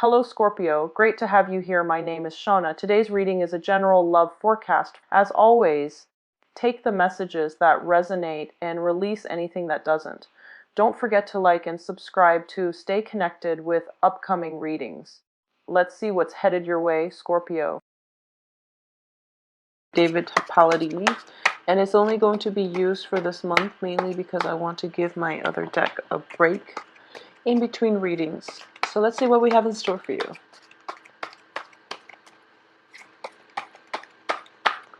Hello Scorpio, great to have you here. My name is Shauna. Today's reading is a general love forecast. As always, take the messages that resonate and release anything that doesn't. Don't forget to like and subscribe to stay connected with upcoming readings. Let's see what's headed your way, Scorpio. David Paladini, and it's only going to be used for this month, mainly because I want to give my other deck a break in between readings. So let's see what we have in store for you.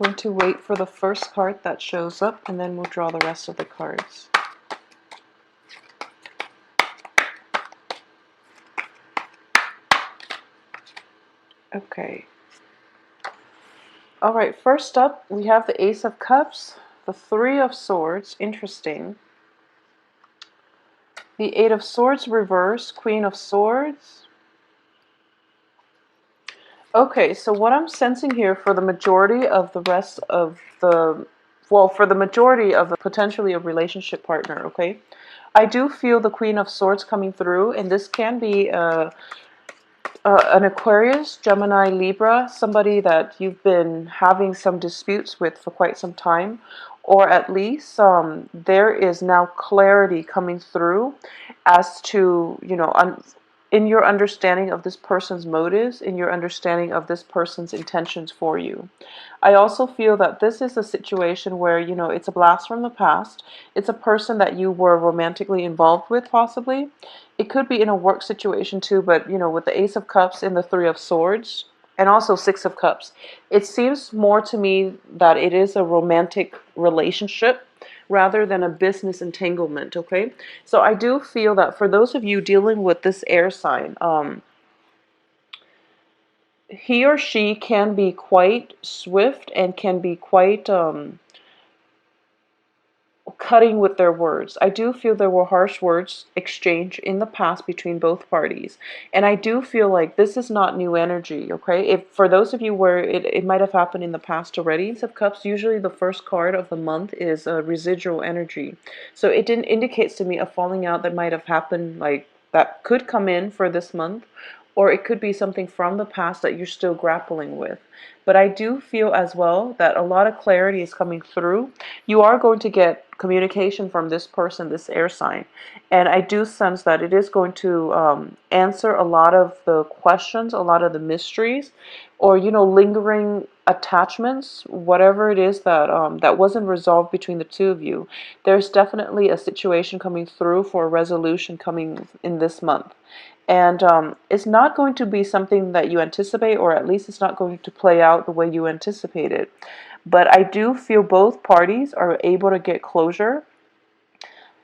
Going to wait for the first card that shows up, and then we'll draw the rest of the cards. Okay. All right, first up, we have the Ace of Cups, the Three of Swords, interesting. The Eight of Swords reverse, Queen of Swords. Okay, so what I'm sensing here for the majority of the rest of the, well, for the majority of the potentially a relationship partner, okay? I do feel the Queen of Swords coming through, and this can be an Aquarius, Gemini, Libra, somebody that you've been having some disputes with for quite some time, or at least there is now clarity coming through as to, in your understanding of this person's motives, in your understanding of this person's intentions for you. I also feel that this is a situation where, it's a blast from the past. It's a person that you were romantically involved with, possibly. It could be in a work situation too, but, with the Ace of Cups and the Three of Swords, and also Six of Cups, it seems more to me that it is a romantic relationship rather than a business entanglement, okay? So I do feel that for those of you dealing with this air sign, he or she can be quite swift and can be quite cutting with their words. I do feel there were harsh words exchanged in the past between both parties. And I do feel like this is not new energy, okay? If for those of you where it might have happened in the past already, Ace of Cups, usually the first card of the month is residual energy. So it didn't indicates to me a falling out that might have happened, like that could come in for this month, or it could be something from the past that you're still grappling with. But I do feel as well that a lot of clarity is coming through. You are going to get communication from this person, this air sign. And I do sense that it is going to answer a lot of the questions, a lot of the mysteries, or, lingering attachments, whatever it is that that wasn't resolved between the two of you. There's definitely a situation coming through for a resolution coming in this month. And it's not going to be something that you anticipate, or at least it's not going to play out the way you anticipated. But I do feel both parties are able to get closure.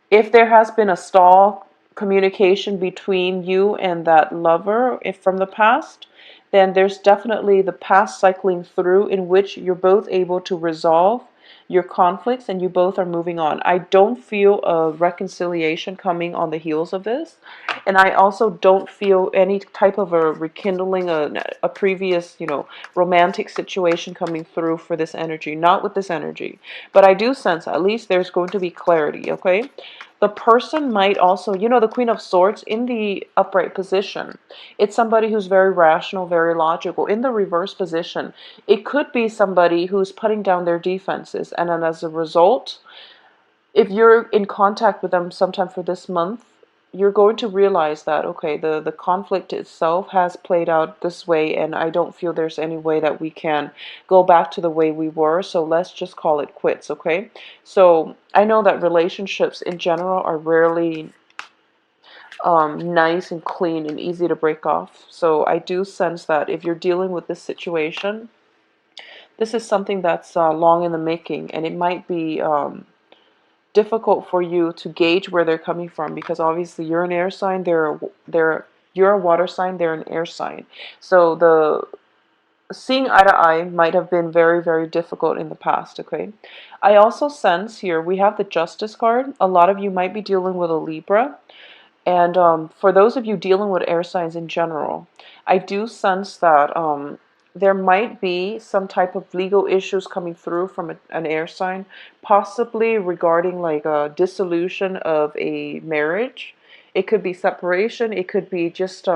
If there has been a stall communication between you and that lover if from the past, then there's definitely the past cycling through in which you're both able to resolve your conflicts and you both are moving on. I don't feel a reconciliation coming on the heels of this. And I also don't feel any type of a rekindling a previous, romantic situation coming through for this energy. Not with this energy. But I do sense at least there's going to be clarity, okay? The person might also, the Queen of Swords in the upright position. It's somebody who's very rational, very logical. In the reverse position, it could be somebody who's putting down their defenses. And then as a result, if you're in contact with them sometime for this month, you're going to realize that, okay, the conflict itself has played out this way, and I don't feel there's any way that we can go back to the way we were, so let's just call it quits, okay? So I know that relationships in general are rarely nice and clean and easy to break off. So I do sense that if you're dealing with this situation, this is something that's long in the making, and it might be difficult for you to gauge where they're coming from, because obviously you're an air sign, you're a water sign, they're an air sign. So the seeing eye to eye might have been very, very difficult in the past, okay? I also sense here we have the Justice card. A lot of you might be dealing with a Libra. And for those of you dealing with air signs in general, I do sense that there might be some type of legal issues coming through from an air sign, possibly regarding like a dissolution of a marriage. It could be separation. It could be just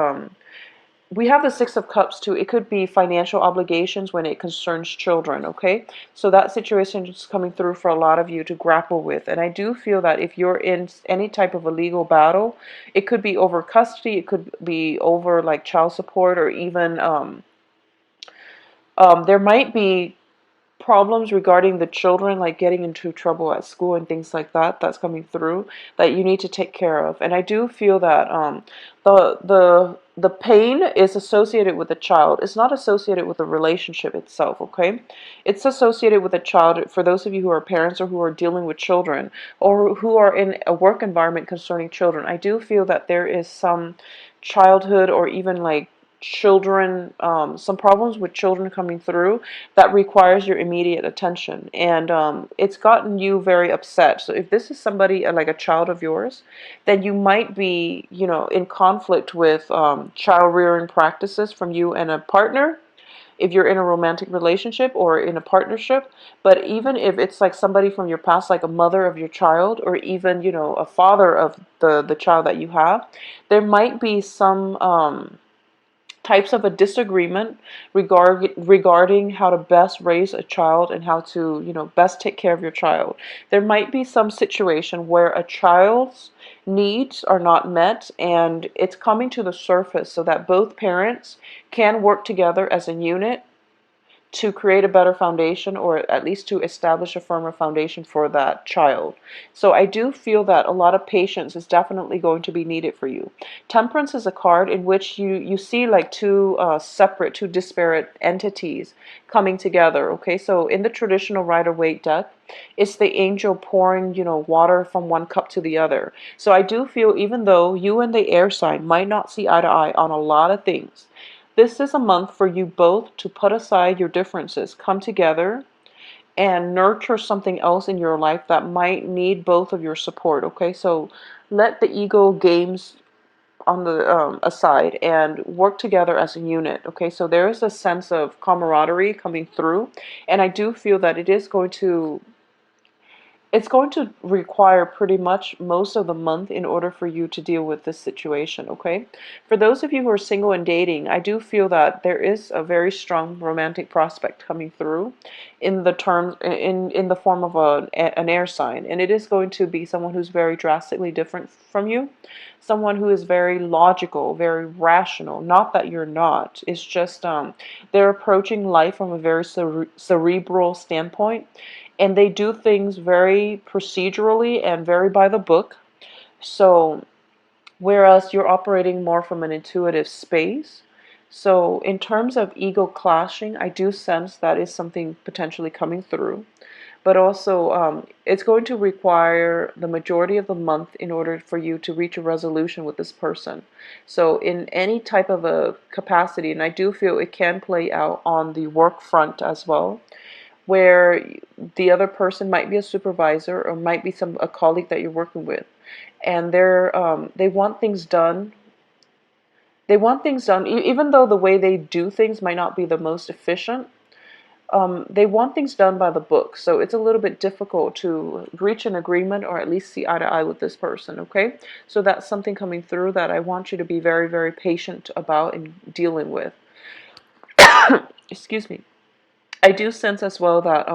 we have the Six of Cups too. It could be financial obligations when it concerns children, okay? So that situation is coming through for a lot of you to grapple with. And I do feel that if you're in any type of a legal battle, it could be over custody, it could be over like child support, or even there might be problems regarding the children, like getting into trouble at school and things like that, that's coming through, that you need to take care of. And I do feel that the pain is associated with the child. It's not associated with the relationship itself, okay? It's associated with a child. For those of you who are parents or who are dealing with children, or who are in a work environment concerning children, I do feel that there is some childhood, or even like children, some problems with children coming through that requires your immediate attention. And it's gotten you very upset. So if this is somebody like a child of yours, then you might be, in conflict with child rearing practices from you and a partner, if you're in a romantic relationship or in a partnership. But even if it's like somebody from your past, like a mother of your child, or even, a father of the child that you have, there might be some types of a disagreement regarding how to best raise a child, and how to, best take care of your child. There might be some situation where a child's needs are not met, and it's coming to the surface so that both parents can work together as a unit to create a better foundation, or at least to establish a firmer foundation for that child. So I do feel that a lot of patience is definitely going to be needed for you. Temperance is a card in which you see like two separate, two disparate entities coming together. Okay, so in the traditional Rider-Waite deck, it's the angel pouring, water from one cup to the other. So I do feel, even though you and the air sign might not see eye to eye on a lot of things, this is a month for you both to put aside your differences, come together, and nurture something else in your life that might need both of your support. Okay, so let the ego games on the aside, and work together as a unit. Okay, so there is a sense of camaraderie coming through, and I do feel that it's going to require pretty much most of the month in order for you to deal with this situation, okay? For those of you who are single and dating, I do feel that there is a very strong romantic prospect coming through in the terms in the form of an air sign, and it is going to be someone who's very drastically different from you, someone who is very logical, very rational. Not that you're not. It's just they're approaching life from a very cerebral standpoint, and they do things very procedurally and very by the book. So, whereas you're operating more from an intuitive space. So, in terms of ego clashing, I do sense that is something potentially coming through. But also, it's going to require the majority of the month in order for you to reach a resolution with this person. So, in any type of a capacity, and I do feel it can play out on the work front as well, where the other person might be a supervisor, or might be a colleague that you're working with, and they want things done. They want things done, even though the way they do things might not be the most efficient. They want things done by the book, so it's a little bit difficult to reach an agreement, or at least see eye to eye with this person. Okay, so that's something coming through that I want you to be very, very patient about and dealing with. Excuse me. I do sense as well that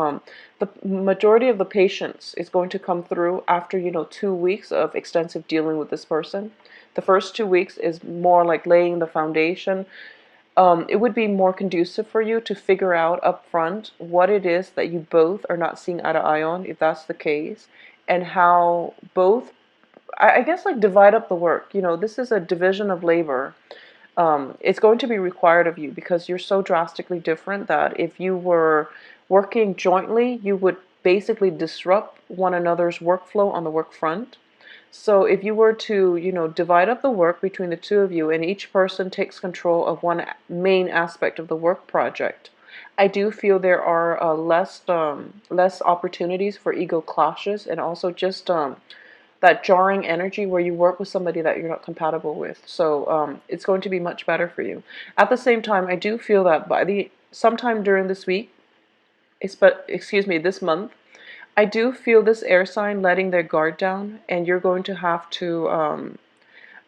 the majority of the patience is going to come through after, 2 weeks of extensive dealing with this person. The first 2 weeks is more like laying the foundation. It would be more conducive for you to figure out up front what it is that you both are not seeing eye to eye on, if that's the case, and how both, I guess, like divide up the work. This is a division of labor. It's going to be required of you, because you're so drastically different that if you were working jointly, you would basically disrupt one another's workflow on the work front. So if you were to, divide up the work between the two of you, and each person takes control of one main aspect of the work project, I do feel there are less opportunities for ego clashes, and also just that jarring energy where you work with somebody that you're not compatible with. So it's going to be much better for you. At the same time, I do feel that sometime during this week, this month, I do feel this air sign letting their guard down, and you're going to have to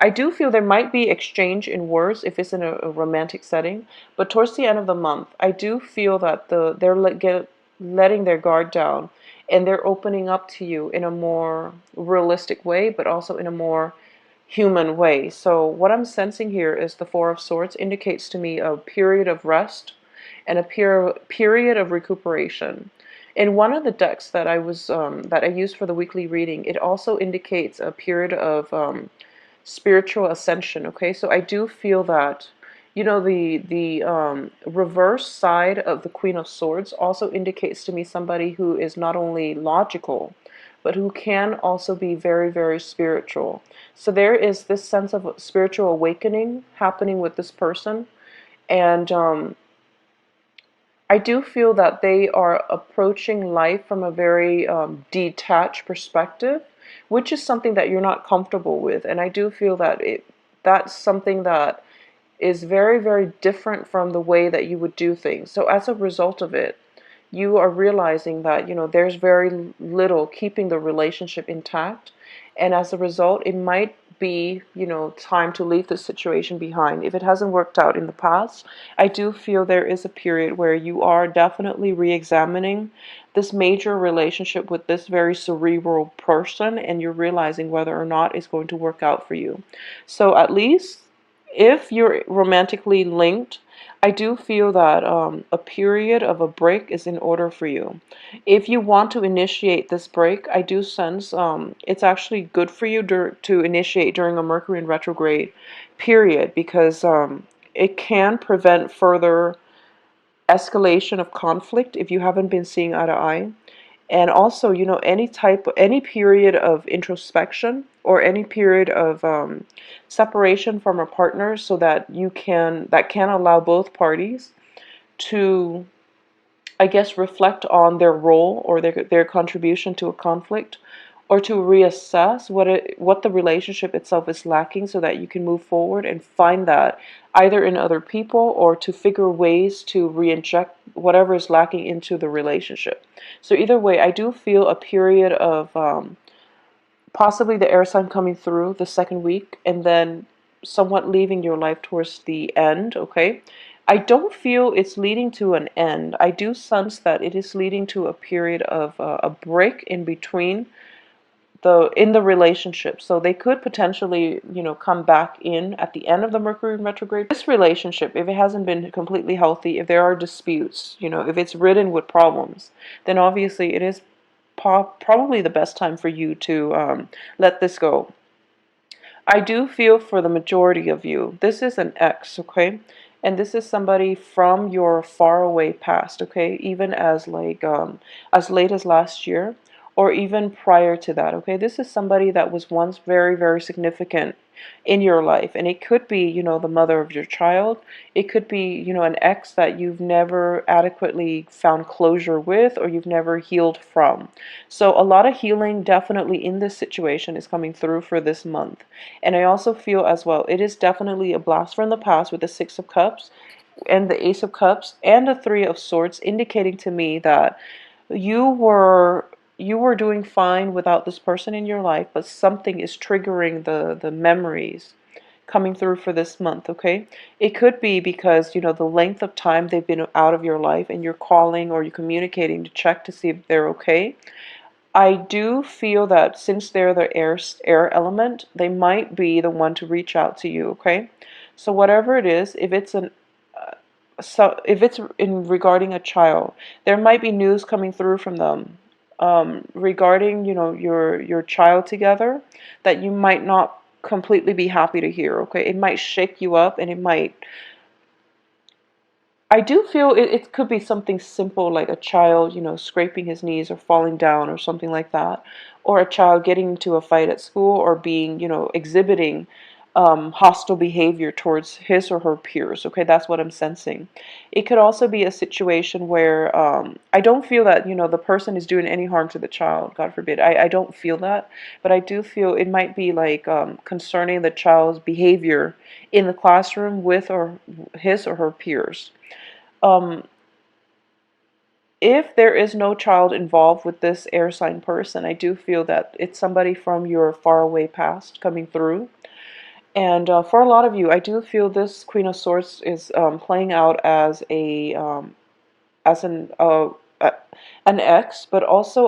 I do feel there might be exchange in words if it's in a romantic setting, but towards the end of the month, I do feel that letting their guard down, and they're opening up to you in a more realistic way, but also in a more human way. So what I'm sensing here is the Four of Swords indicates to me a period of rest and a period of recuperation. In one of the decks that I used for the weekly reading, it also indicates a period of spiritual ascension. Okay, so I do feel that, the reverse side of the Queen of Swords also indicates to me somebody who is not only logical, but who can also be very, very spiritual. So there is this sense of spiritual awakening happening with this person, and I do feel that they are approaching life from a very detached perspective, which is something that you're not comfortable with. And I do feel that that's something that is very, very different from the way that you would do things. So as a result of it, you are realizing that, there's very little keeping the relationship intact. And as a result, it might be, time to leave the situation behind. If it hasn't worked out in the past, I do feel there is a period where you are definitely re-examining this major relationship with this very cerebral person, and you're realizing whether or not it's going to work out for you. So at least if you're romantically linked, I do feel that a period of a break is in order for you. If you want to initiate this break, I do sense it's actually good for you to initiate during a Mercury in retrograde period, because it can prevent further escalation of conflict if you haven't been seeing eye to eye. And also, any period of introspection or any period of separation from a partner, so that can allow both parties to, I guess, reflect on their role or their contribution to a conflict, or to reassess what the relationship itself is lacking, so that you can move forward and find that either in other people, or to figure ways to reinject whatever is lacking into the relationship. So either way, I do feel a period of possibly the air sign coming through the second week, and then somewhat leaving your life towards the end. Okay, I don't feel it's leading to an end. I do sense that it is leading to a period of a break in between in the relationship. So they could potentially, come back in at the end of the Mercury retrograde. This relationship, if it hasn't been completely healthy, if there are disputes, if it's ridden with problems, then obviously it is probably the best time for you to let this go. I do feel for the majority of you, this is an ex, okay? And this is somebody from your faraway past, okay? Even as late as last year, or even prior to that, okay? This is somebody that was once very, very significant in your life. And it could be, the mother of your child. It could be, an ex that you've never adequately found closure with, or you've never healed from. So a lot of healing definitely in this situation is coming through for this month. And I also feel as well, it is definitely a blast from the past with the Six of Cups and the Ace of Cups and the Three of Swords, indicating to me that you were doing fine without this person in your life, but something is triggering the memories coming through for this month. Okay, it could be because the length of time they've been out of your life, and you're calling or you're communicating to check to see if they're okay. I do feel that since they're the air element, they might be the one to reach out to you. Okay, so whatever it is, if it's in regarding a child, there might be news coming through from them regarding your child together, that you might not completely be happy to hear. Okay, it might shake you up, and I do feel it could be something simple, like a child, scraping his knees or falling down or something like that. Or a child getting into a fight at school, or being, exhibiting hostile behavior towards his or her peers. Okay, that's what I'm sensing. It could also be a situation where I don't feel that, the person is doing any harm to the child, God forbid. I don't feel that. But I do feel it might be like concerning the child's behavior in the classroom with or his or her peers. Um, if there is no child involved with this air sign person, I do feel that it's somebody from your faraway past coming through. And for a lot of you, I do feel this Queen of Swords is playing out as as an uh, a, an ex, but also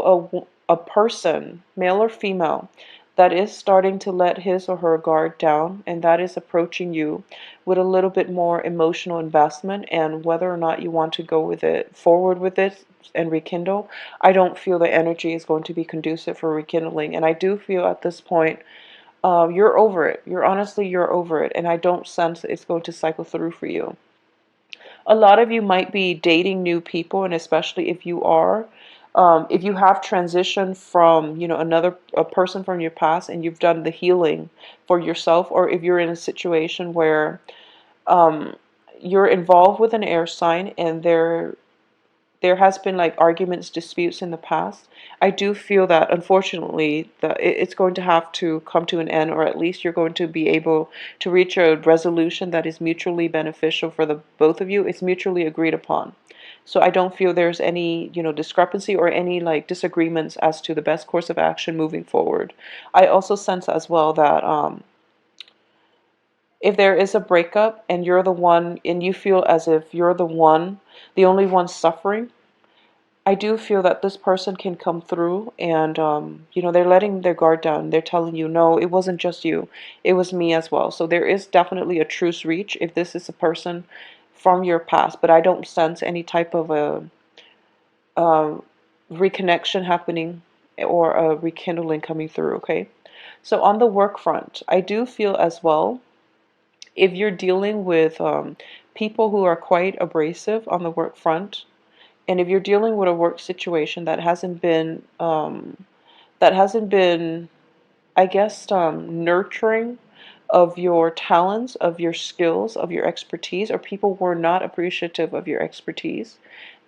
a person, male or female, that is starting to let his or her guard down, and that is approaching you with a little bit more emotional investment. And whether or not you want to go with it forward with it and rekindle, I don't feel the energy is going to be conducive for rekindling. And I do feel at this point, you're over it. You're over it, and I don't sense it's going to cycle through for you. A lot of you might be dating new people, and especially if you have transitioned from, another a person from your past, and you've done the healing for yourself, or if you're in a situation where um, you're involved with an air sign, and there has been like arguments, disputes in the past. I do feel that unfortunately that it's going to have to come to an end, or at least you're going to be able to reach a resolution that is mutually beneficial for the both of you. It's mutually agreed upon. So I don't feel there's any, discrepancy or any like disagreements as to the best course of action moving forward. I also sense as well that if there is a breakup and you're the one, and you feel as if you're the only one suffering, I do feel that this person can come through, and they're letting their guard down. They're telling you, no, it wasn't just you, it was me as well. So there is definitely a truce reach if this is a person from your past, but I don't sense any type of a reconnection happening or a rekindling coming through, okay? So on the work front, I do feel as well, if you're dealing with people who are quite abrasive on the work front, and if you're dealing with a work situation that hasn't been, I guess, nurturing of your talents, of your skills, of your expertise, or people were not appreciative of your expertise,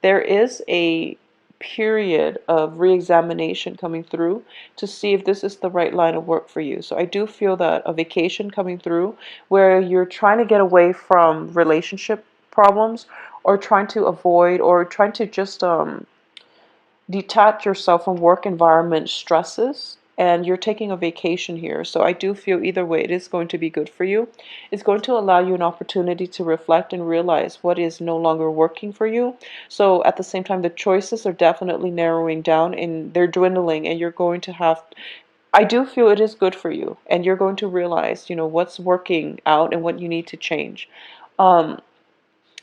there is a period of re-examination coming through to see if this is the right line of work for you. So I do feel that a vacation coming through where you're trying to get away from relationship problems, or trying to avoid, or trying to just detach yourself from work environment stresses, and you're taking a vacation here. So I do feel either way it is going to be good for you. It's going to allow you an opportunity to reflect and realize what is no longer working for you. So at the same time, the choices are definitely narrowing down and they're dwindling, and you're going to have, I do feel it is good for you, and you're going to realize, what's working out and what you need to change. um,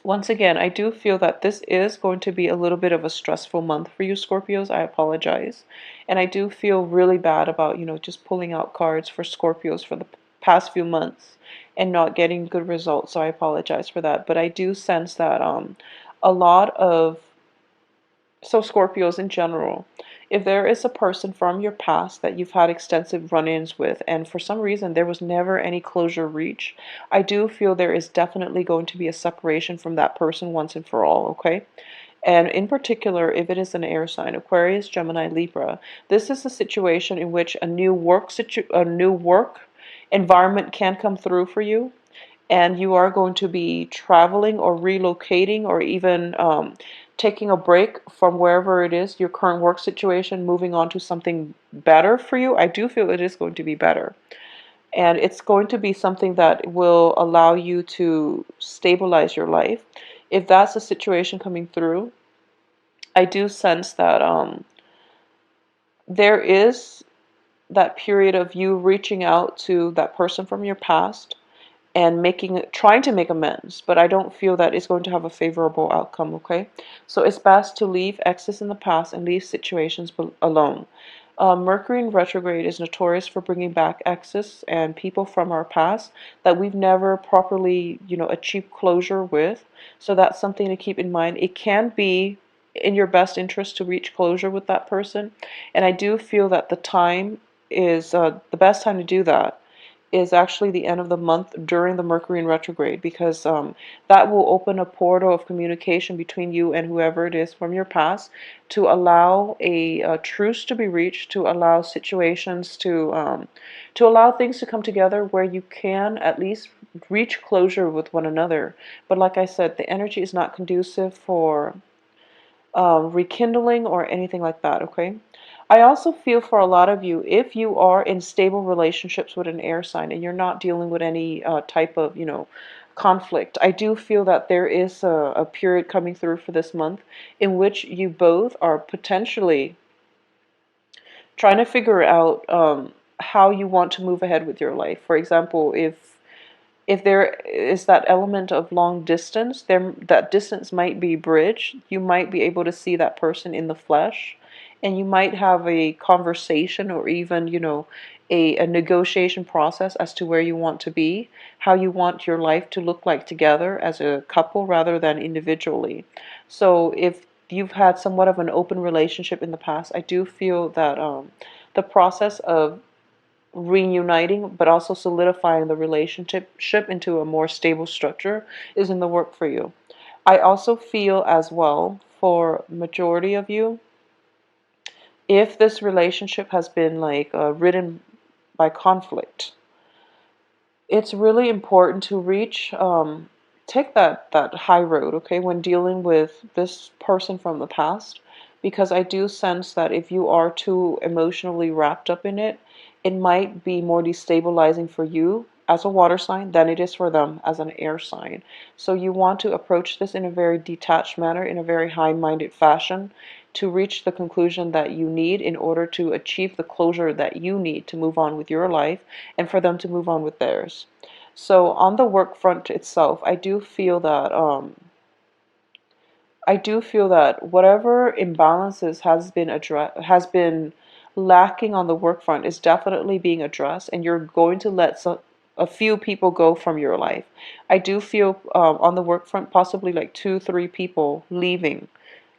Once again, I do feel that this is going to be a little bit of a stressful month for you, Scorpios. I apologize. And I do feel really bad about, just pulling out cards for Scorpios for the past few months and not getting good results. So I apologize for that. But I do sense that a lot of, so Scorpios in general, if there is a person from your past that you've had extensive run-ins with, and for some reason there was never any closure reached, I do feel there is definitely going to be a separation from that person once and for all, okay? And in particular, if it is an air sign, Aquarius, Gemini, Libra, this is a situation in which a new work environment can come through for you, and you are going to be traveling or relocating, or even taking a break from wherever it is, your current work situation, moving on to something better for you. I do feel it is going to be better. And it's going to be something that will allow you to stabilize your life. If that's the situation coming through, I do sense that there is that period of you reaching out to that person from your past and trying to make amends, but I don't feel that it's going to have a favorable outcome, okay? So it's best to leave exes in the past and leave situations alone. Mercury in retrograde is notorious for bringing back exes and people from our past that we've never properly, achieved closure with. So that's something to keep in mind. It can be in your best interest to reach closure with that person, and I do feel that the time is the best time to do that is actually the end of the month during the Mercury in retrograde, because that will open a portal of communication between you and whoever it is from your past, to allow a truce to be reached, to allow situations to allow things to come together where you can at least reach closure with one another. But like I said, the energy is not conducive for rekindling or anything like that, okay? I also feel for a lot of you, if you are in stable relationships with an air sign and you're not dealing with any type of, conflict, I do feel that there is a period coming through for this month in which you both are potentially trying to figure out how you want to move ahead with your life. For example, if there is that element of long distance, there that distance might be bridged. You might be able to see that person in the flesh, and you might have a conversation or even, a negotiation process as to where you want to be, how you want your life to look like together as a couple rather than individually. So if you've had somewhat of an open relationship in the past, I do feel that the process of reuniting but also solidifying the relationship into a more stable structure is in the work for you. I also feel as well for majority of you, if this relationship has been like ridden by conflict, it's really important to take that high road, okay, when dealing with this person from the past, because I do sense that if you are too emotionally wrapped up in it, it might be more destabilizing for you as a water sign than it is for them as an air sign. So you want to approach this in a very detached manner, in a very high-minded fashion, to reach the conclusion that you need in order to achieve the closure that you need to move on with your life and for them to move on with theirs. So on the work front itself, I do feel that whatever imbalances has been lacking on the work front is definitely being addressed, and you're going to let a few people go from your life. I do feel on the work front possibly like two, three people leaving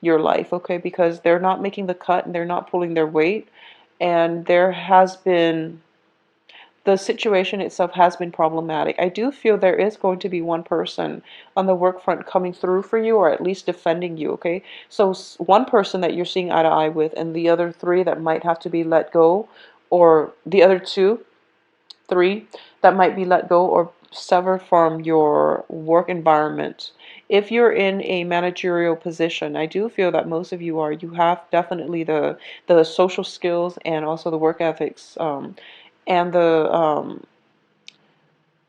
your life, okay, because they're not making the cut and they're not pulling their weight, and the situation itself has been problematic. I do feel there is going to be one person on the work front coming through for you, or at least defending you, okay? So one person that you're seeing eye to eye with, and the other three that might have to be let go, or the other two, three that might be let go or severed from your work environment. If you're in a managerial position, I do feel that most of you are. You have definitely the social skills and also the work ethics, and the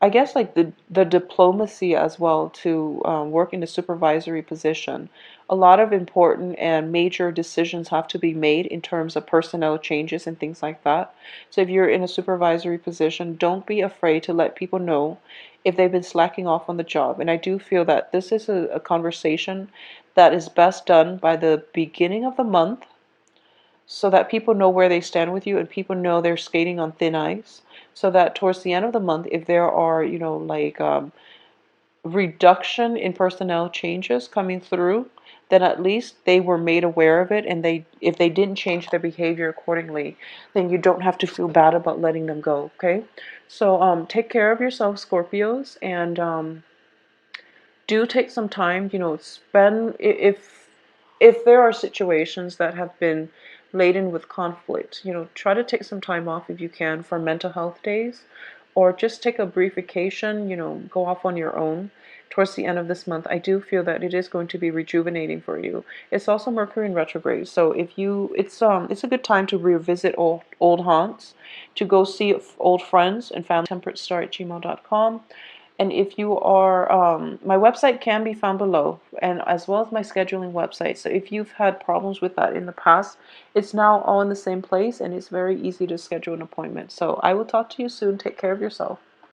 I guess like the diplomacy as well to work in a supervisory position. A lot of important and major decisions have to be made in terms of personnel changes and things like that. So if you're in a supervisory position, don't be afraid to let people know if they've been slacking off on the job. And I do feel that this is a conversation that is best done by the beginning of the month, so that people know where they stand with you and people know they're skating on thin ice, so that towards the end of the month, if there are, like reduction in personnel changes coming through, then at least they were made aware of it, and if they didn't change their behavior accordingly, then you don't have to feel bad about letting them go, okay? So take care of yourself, Scorpios, and do take some time, spend if there are situations that have been laden with conflict, try to take some time off if you can for mental health days, or just take a brief vacation, go off on your own towards the end of this month. I do feel that it is going to be rejuvenating for you. It's also Mercury in retrograde, so if you it's a good time to revisit old haunts, to go see old friends and family. temperatestar@gmail.com. And if you are, my website can be found below, and as well as my scheduling website. So if you've had problems with that in the past, it's now all in the same place, and it's very easy to schedule an appointment. So I will talk to you soon. Take care of yourself.